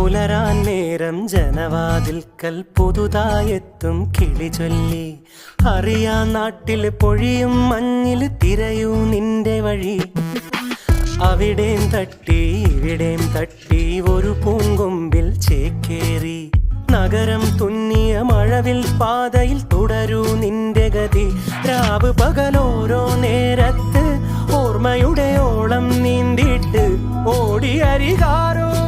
പുലരാൻ നേരം ജനവാതിൽക്കൽ പുതുതായെത്തും കിളി ചൊല്ലി. അറിയാ നാട്ടിൽ പൊഴിയും മഞ്ഞിൽ തിരയൂ നിന്റെ വഴി. അവിടേം തട്ടി ഇവിടേം തട്ടി ഒരു പൂങ്കൊമ്പിൽ ചേക്കേറി. നഗരം തുന്നിയ മഴവിൽ പാതയിൽ തുടരൂ നിന്റെ ഗതി. രാവ് പകലോരോ നേരത്ത് ഓർമ്മയുടെ ഓളം നീന്തിയിട്ട് ഓടി അരികാരോ